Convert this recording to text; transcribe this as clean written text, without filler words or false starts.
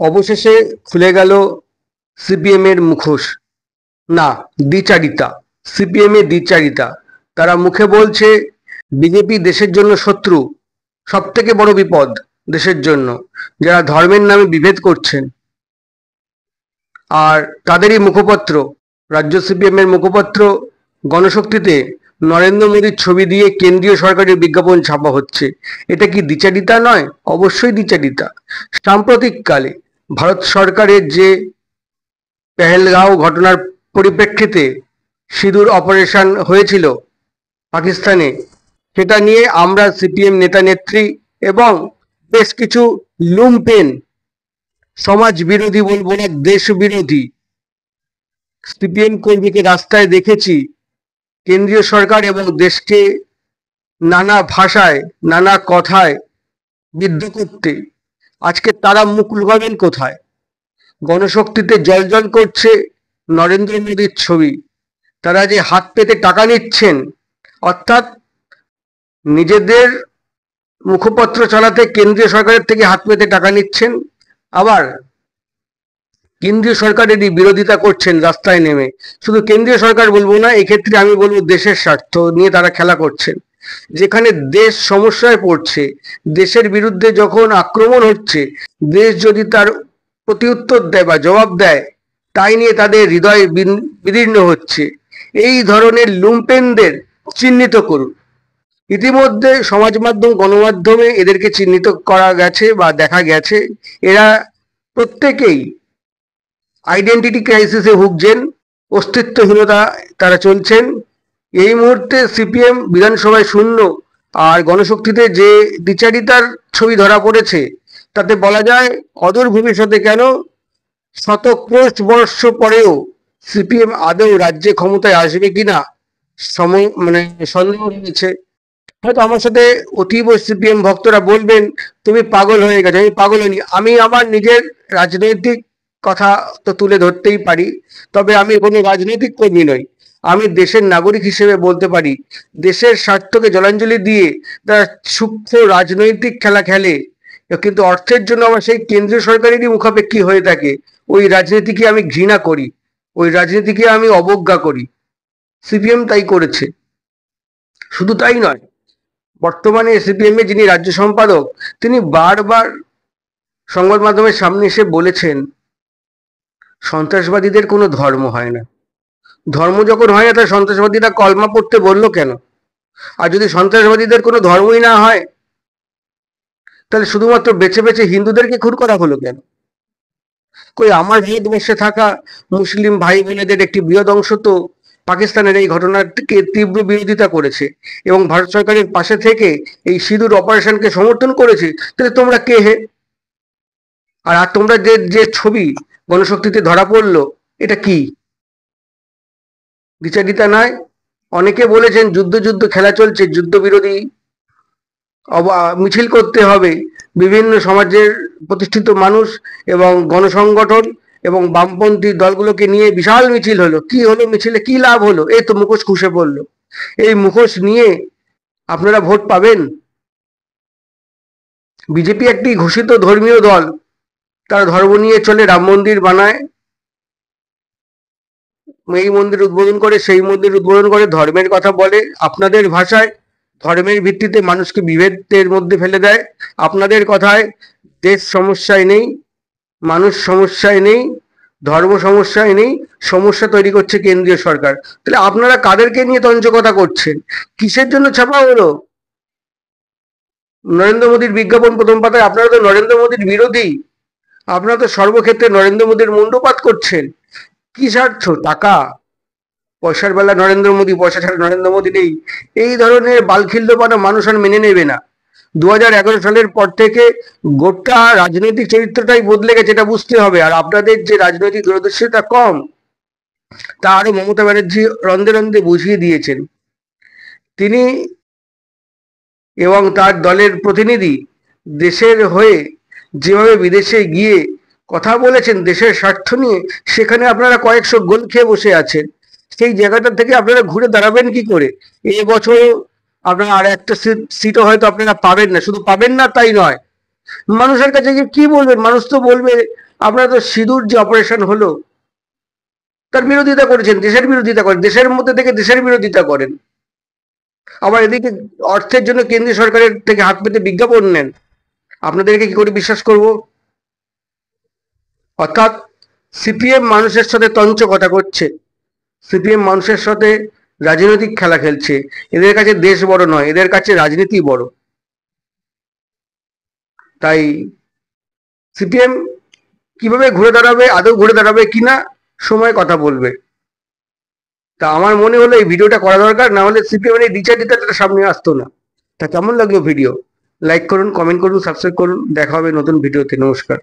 অবশেষে খুলে গেল সিপিএম এর মুখোশ। না, দ্বিচারিতা। সিপিএম এর দ্বিচারিতা। তারা মুখে বলছে বিজেপি দেশের জন্য শত্রু, সব থেকে বড় বিপদ দেশের জন্য, যারা ধর্মের নামে বিভেদ করছেন। আর তাদেরই মুখপত্র, রাজ্য সিপিএম এর মুখপত্র গণশক্তিতে নরেন্দ্র মোদীর ছবি দিয়ে কেন্দ্রীয় সরকারের বিজ্ঞাপন ছাপা হচ্ছে। এটা কি দ্বিচারিতা নয়? অবশ্যই দ্বিচারিতা। সাম্প্রতিককালে ভারত সরকারের যে পেহেলগাঁও ঘটনার পরিপ্রেক্ষিতে সিঁদুর অপারেশন হয়েছিল পাকিস্তানে, সেটা নিয়ে আমরা সিপিএম নেতা নেত্রী এবং বেশ কিছু লুম্পেন, সমাজ বিরোধী বলবো না, দেশ বিরোধী সিপিএম কর্মীকে রাস্তায় দেখেছি কেন্দ্রীয় সরকার এবং দেশকে নানা ভাষায়, নানা কথায় বিদ্ধ করতে। আজকে তারা মুখ লুকাবেন কোথায়? গণশক্তিতে জ্বলজ্বল করছে নরেন্দ্র মোদীর ছবি। তারা যে হাত পেতে টাকা নিচ্ছেন, অর্থাৎ নিজেদের মুখপত্র চালাতে কেন্দ্রীয় সরকারের থেকে হাত পেতে টাকা নিচ্ছেন, আবার কেন্দ্রীয় সরকারেরই বিরোধিতা করছেন রাস্তায় নেমে। শুধু কেন্দ্রীয় সরকার বলবো না, এক্ষেত্রে আমি বলবো দেশের স্বার্থ নিয়ে তারা খেলা করছেন। যেখানে দেশ সমস্যায় পড়ছে, দেশের বিরুদ্ধে যখন আক্রমণ হচ্ছে, দেশ যদি তার প্রতিউত্তর দেয় বা জবাব দেয়, তাই নিয়ে তাদের হৃদয় বিদীর্ণ হচ্ছে। এই ধরনের লুম্পেনদের চিহ্নিত করুন। ইতিমধ্যে সমাজ মাধ্যম, গণমাধ্যমে এদেরকে চিহ্নিত করা গেছে বা দেখা গেছে। এরা প্রত্যেকেই আইডেন্টিটি ক্রাইসিসে ভুগছেন, অস্তিত্বহীনতা তারা চলছেন। এই মুহূর্তে সিপিএম বিধানসভায় শূন্য, আর গণশক্তিতে যে দ্বিচারিতার ছবি ধরা পড়েছে তাতে বলা যায় অদূর ভবিষ্যতে কেন, শতক্রোশ বর্ষ পরেও সিপিএম আদৌ রাজ্যে ক্ষমতায় আসবে কিনা সন্দেহ রয়েছে। হয়তো আমার সাথে অতীব সিপিএম ভক্তরা বলবেন তুমি পাগল হয়ে গেছো। আমি পাগল হইনি, আমি আমার নিজের রাজনৈতিক কথা তো তুলে ধরতেই পারি, তবে আমি কোনো রাজনৈতিক কর্মী নই। আমি দেশের নাগরিক হিসেবে বলতে পারি, দেশের স্বার্থকে জলাঞ্জলি দিয়ে তারা সূক্ষ্ম রাজনৈতিক খেলা খেলে, কিন্তু অর্থের জন্য আমার সেই কেন্দ্রীয় সরকারেরই মুখাপেক্ষী হয়ে থাকে। ওই রাজনীতিকে আমি ঘৃণা করি, ওই রাজনীতিকে আমি অবজ্ঞা করি। সিপিএম তাই করেছে। শুধু তাই নয়, বর্তমানে সিপিএম এর যিনি রাজ্য সম্পাদক, তিনি বারবার সংবাদ মাধ্যমের সামনে এসে বলেছেন সন্ত্রাসবাদীদের কোনো ধর্ম হয় না। ধর্ম যখন হয় না, তাহলে সন্ত্রাসবাদীরা কলমা পড়তে বললো কেন? আর যদি সন্ত্রাসবাদীদের কোনো ধর্মই না হয়, তাহলে শুধুমাত্র বেছে বেছে হিন্দুদেরকে খুন করা হলো কেন? কই আমার ভারতবর্ষে থাকা মুসলিম ভাই বোনেদের একটি বৃহৎ অংশ তো পাকিস্তানের এই ঘটনাটিকে তীব্র বিরোধিতা করেছে এবং ভারত সরকারের পাশে থেকে এই সিঁদুর অপারেশনকে সমর্থন করেছে। তাহলে তোমরা কে হে? আর তোমরা যে যে ছবি গণশক্তিতে ধরা পড়লো, এটা কি দ্বিচারিতা নয়? অনেকে বলেছেন যুদ্ধ যুদ্ধ খেলা চলছে, যুদ্ধ বিরোধী মিছিল করতে হবে। বিভিন্ন সমাজের প্রতিষ্ঠিত মানুষ এবং গণসংগঠন এবং বামপন্থী দলগুলোকে নিয়ে বিশাল মিছিল হলো। কি হলো মিছিলে? কি লাভ হলো? এই তো মুখোশ খুসে পড়লো। এই মুখোশ নিয়ে আপনারা ভোট পাবেন? বিজেপি একটি ঘোষিত ধর্মীয় দল, তারা ধর্ম নিয়ে চলে, রাম মন্দির বানায়, এই মন্দির উদ্বোধন করে, সেই মন্দির উদ্বোধন করে, ধর্মের কথা বলে আপনাদের ভাষায়, ধর্মের ভিত্তিতে মানুষকে বিভেদের মধ্যে ফেলে দেয়। আপনাদের কথায় দেশ সমস্যায় নেই, মানুষ সমস্যায় নেই, ধর্ম সমস্যায় নেই, সমস্যা তৈরি করছে কেন্দ্রীয় সরকার। তাহলে আপনারা কাদেরকে নিয়ে তঞ্চকতা করছেন? কিসের জন্য ছাপা হলো নরেন্দ্র মোদীর বিজ্ঞাপন প্রথম পাতায়? আপনারা তো নরেন্দ্র মোদীর বিরোধী, আপনারা তো সর্বক্ষেত্রে নরেন্দ্র মোদীর মুণ্ডপাত করছেন। কি স্বার্থ? টাকা, পয়সার বেলা নরেন্দ্র মোদী, পয়সা ছাড়া নরেন্দ্র মোদী নেই। এই ধরনের বালখিল্যপানা মানুষ আর মেনে নেবে না। 2011 সালের পর থেকে গোটা রাজনৈতিক চরিত্রটাই বদলে গেছে, এটা বুঝতে হবে। আর আপনাদের যে রাজনৈতিক দূরদর্শিতা কম, তা আরো মমতা ব্যানার্জি রন্ধে রন্ধে বুঝিয়ে দিয়েছেন। তিনি এবং তার দলের প্রতিনিধি দেশের হয়ে যেভাবে বিদেশে গিয়ে কথা বলেছেন দেশের স্বার্থ নিয়ে, সেখানে আপনারা কয়েকশো গোল খেয়ে বসে আছেন। সেই জায়গাটা থেকে আপনারা ঘুরে দাঁড়াবেন কি করে? এই বছর আপনারা আর একটা সিটও হয়তো আপনারা পাবেন না। শুধু পাবেন না তাই নয়, মানুষের কাছে গিয়ে কি বলবেন? মানুষ তো বলবে আপনারা তো সিঁদুর যে অপারেশন হলো তার বিরোধিতা করেছেন, দেশের বিরোধিতা করেন, দেশের মধ্যে থেকে দেশের বিরোধিতা করেন, আবার এদিকে অর্থের জন্য কেন্দ্রীয় সরকারের থেকে হাত পেতে বিজ্ঞাপন নেন। আপনাদেরকে কি করে বিশ্বাস করব? অর্থাৎ সিপিএম মানুষের সাথে তঞ্চ কথা করছে, সিপিএম মানুষের সাথে রাজনৈতিক খেলা খেলছে। এদের কাছে দেশ বড় নয়, এদের কাছে রাজনীতি বড়। তাই সিপিএম কিভাবে ঘুরে দাঁড়াবে, আদৌ ঘুরে দাঁড়াবে কিনা সময় কথা বলবে। তা আমার মনে হলো এই ভিডিওটা করা দরকার, না হলে সিপিএম এর দ্বিচারিতাটা সামনে আসতো না। তা কেমন লাগলো ভিডিও? লাইক করুন, কমেন্ট করুন, সাবস্ক্রাইব করুন। দেখা হবে নতুন ভিডিওতে। নমস্কার।